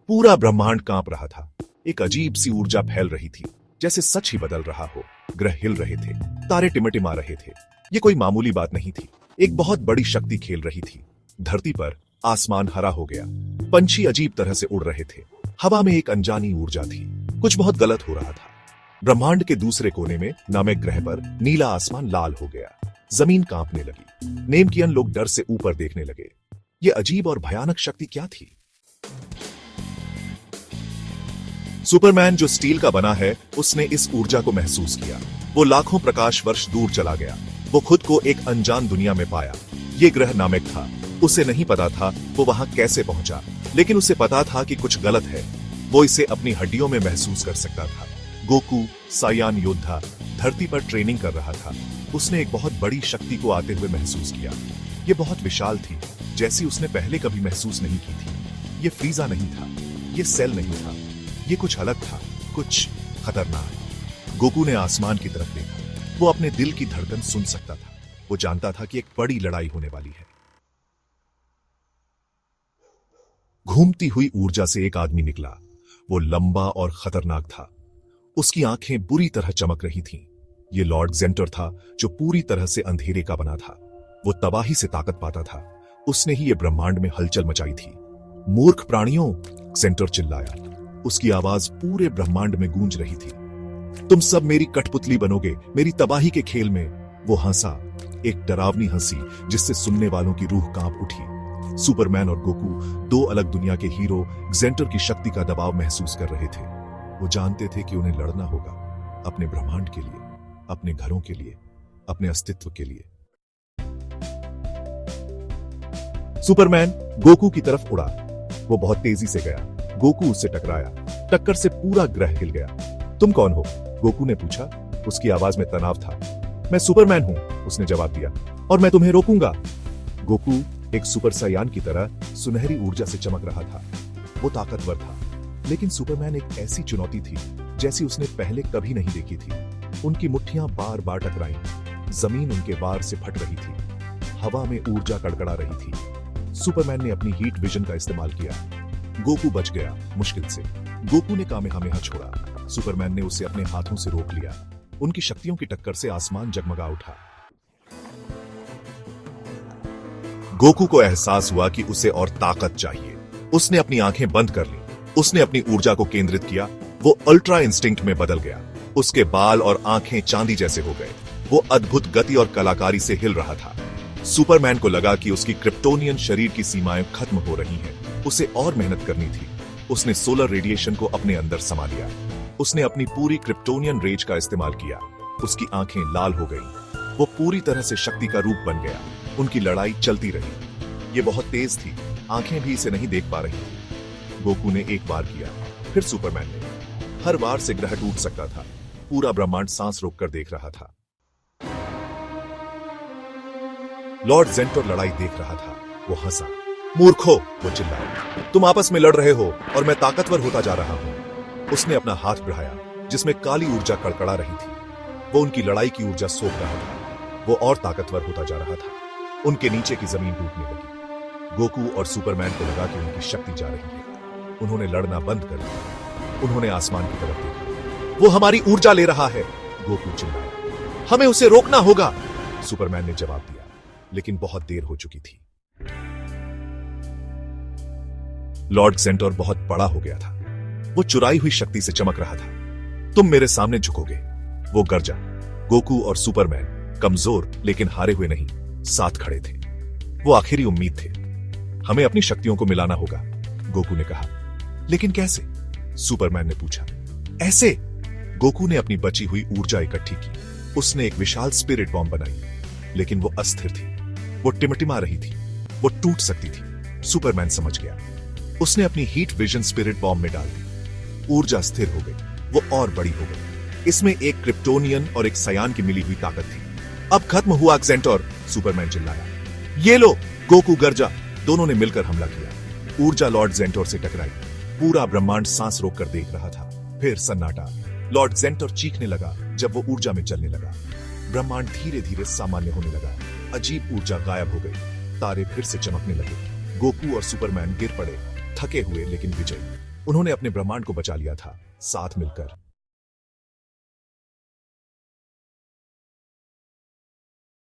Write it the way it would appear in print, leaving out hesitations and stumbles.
पूरा ब्रह्मांड कांप रहा था। एक अजीब सी ऊर्जा फैल रही थी, जैसे सच ही बदल रहा हो। ग्रह हिल रहे थे, तारे टिमटिमा रहे थे। ये कोई मामूली बात नहीं थी, एक बहुत बड़ी शक्ति खेल रही थी। धरती पर आसमान हरा हो गया, पंछी अजीब तरह से उड़ रहे थे। हवा में एक अनजानी ऊर्जा थी, कुछ बहुत गलत हो रहा था। ब्रह्मांड के दूसरे कोने में नामक ग्रह पर नीला आसमान लाल हो गया, जमीन कांपने लगी। नेमकियन लोग डर से ऊपर देखने लगे। ये अजीब और भयानक शक्ति क्या थी? सुपरमैन जो स्टील का बना है, उसने इस ऊर्जा को महसूस किया। वो लाखों प्रकाश वर्ष दूर चला गया। वो खुद को एक अनजान दुनिया में पाया। ये ग्रह नामक था। उसे नहीं पता था वो वहां कैसे पहुंचा, लेकिन उसे पता था कि कुछ गलत है। वो इसे अपनी हड्डियों में महसूस कर सकता था। गोकू, सायान योद्धा, धरती पर ट्रेनिंग कर रहा था। उसने एक बहुत बड़ी शक्ति को आते हुए महसूस किया। ये बहुत विशाल थी, जैसी उसने पहले कभी महसूस नहीं की थी। ये फ्रीजा नहीं था, ये सेल नहीं था, ये कुछ अलग था, कुछ खतरनाक। गोकू ने आसमान की तरफ देखा। वो अपने दिल की धड़कन सुन सकता था। वो जानता था कि एक बड़ी लड़ाई होने वाली है। घूमती हुई ऊर्जा से एक आदमी निकला। वो लंबा और खतरनाक था। उसकी आंखें बुरी तरह चमक रही थीं। ये लॉर्ड जेंटर था, जो पूरी तरह से अंधेरे का बना था। वो तबाही से ताकत पाता था। उसने ही ये ब्रह्मांड में हलचल मचाई थी। मूर्ख प्राणियों, जेंटर चिल्लाया। उसकी आवाज पूरे ब्रह्मांड में गूंज रही थी। तुम सब मेरी कठपुतली बनोगे, मेरी तबाही के खेल में। वो हंसा, एक डरावनी हंसी जिससे सुनने वालों की रूह कांप उठी। सुपरमैन और गोकू, दो अलग दुनिया के हीरो, जेंटर की शक्ति का दबाव महसूस कर रहे थे। वो जानते थे कि उन्हें लड़ना होगा, अपने ब्रह्मांड के लिए, अपने घरों के लिए, अपने अस्तित्व के लिए। सुपरमैन गोकू की तरफ उड़ा। वो बहुत तेजी से गया। गोकू उससे टकराया। टक्कर से पूरा ग्रह हिल गया। तुम कौन हो? गोकू ने पूछा। उसकी आवाज में तनाव था। मैं सुपरमैन हूं, उसने जवाब दिया, और मैं तुम्हें रोकूंगा। गोकू एक सुपर सायान की तरह सुनहरी ऊर्जा से चमक रहा था। वो ताकतवर था, लेकिन सुपरमैन एक ऐसी चुनौती थी जैसी उसने पहले कभी नहीं देखी थी। उनकी मुट्ठियां बार बार टकराईं। जमीन उनके वार से फट रही थी। हवा में ऊर्जा कड़कड़ा रही थी। सुपरमैन ने अपनी हीट विजन का इस्तेमाल किया। गोकू बच गया, मुश्किल से। गोकू ने कामेहामेहा छोड़ा। सुपरमैन ने उसे अपने हाथों से रोक लिया। उनकी शक्तियों की टक्कर से आसमान जगमगा उठा। गोकू को एहसास हुआ कि उसे और ताकत चाहिए। उसने अपनी आंखें बंद कर ली। उसने अपनी ऊर्जा को केंद्रित किया। वो अल्ट्रा इंस्टिंक्ट में बदल गया। उसके बाल और आंखें चांदी जैसे हो गए। वो अद्भुत गति और कलाकारी से हिल रहा था। सुपरमैन को लगा कि उसकी क्रिप्टोनियन शरीर की सीमाएं खत्म हो रही हैं। उसे और मेहनत करनी थी। उसने सोलर रेडिएशन को अपने अंदर समा लिया। उसने अपनी पूरी क्रिप्टोनियन रेज का इस्तेमाल किया। उसकी आंखें लाल हो गईं। वो पूरी तरह से शक्ति का रूप बन गया। उनकी लड़ाई चलती रही। ये बहुत तेज थी, आंखें भी इसे नहीं देख पा रही थी। गोकू ने एक बार किया, फिर सुपरमैन ने। हर बार से ग्रह टूट सकता था। पूरा ब्रह्मांड सांस रोककर देख रहा था। लॉर्ड जेंटर लड़ाई देख रहा था। वो हंसा। मूर्खो, वो चिल्लाया, तुम आपस में लड़ रहे हो और मैं ताकतवर होता जा रहा हूं। उसने अपना हाथ बढ़ाया, जिसमें काली ऊर्जा कड़कड़ा रही थी। वो उनकी लड़ाई की ऊर्जा सोख रहा था। वो और ताकतवर होता जा रहा था। उनके नीचे की जमीन टूटने लगी। गोकू और सुपरमैन को लगा कि उनकी शक्ति जा रही है। उन्होंने लड़ना बंद कर दिया। उन्होंने आसमान की तरफ देखा। वो हमारी ऊर्जा ले रहा है, गोकू चिल्लाया। हमें उसे रोकना होगा, सुपरमैन ने जवाब दिया, लेकिन बहुत देर हो चुकी थी। लॉर्ड जेंटर बहुत बड़ा हो गया था। वो चुराई हुई शक्ति से चमक रहा था। तुम मेरे सामने झुकोगे, वो गरजा। गोकू और सुपरमैन कमजोर लेकिन हारे हुए नहीं, साथ खड़े थे। वो आखिरी उम्मीद थे। हमें अपनी शक्तियों को मिलाना होगा, गोकू ने कहा। लेकिन कैसे? सुपरमैन ने पूछा। ऐसे, गोकू ने अपनी बची हुई ऊर्जा इकट्ठी की। उसने एक विशाल स्पिरिट बॉम्ब बनाई, लेकिन वो अस्थिर थी। वो टिमटिमा रही थी। वो टूट सकती थी। सुपरमैन समझ गया। उसने अपनी हीट विजन स्पिरिट बॉम्ब में डाल दी। ऊर्जा स्थिर हो गई। वो और बड़ी हो गई। इसमें एक क्रिप्टोनियन और एक सयान की मिली हुई ताकत थी। अब खत्म हुआ जेंटर, सुपरमैन चिल्लाया। ये लो, गोकू गरजा। दोनों ने मिलकर हमला किया। ऊर्जा लॉर्ड जेंटर से टकराई। पूरा ब्रह्मांड सांस रोककर देख रहा था। फिर सन्नाटा। लॉर्ड जेंटर चीखने लगा जब वो ऊर्जा में चलने लगा। ब्रह्मांड धीरे धीरे सामान्य होने लगा। अजीब ऊर्जा गायब हो गई। तारे फिर से चमकने लगे। गोकू और सुपरमैन गिर पड़े, थके हुए लेकिन विजयी। उन्होंने अपने ब्रह्मांड को बचा लिया था, साथ मिलकर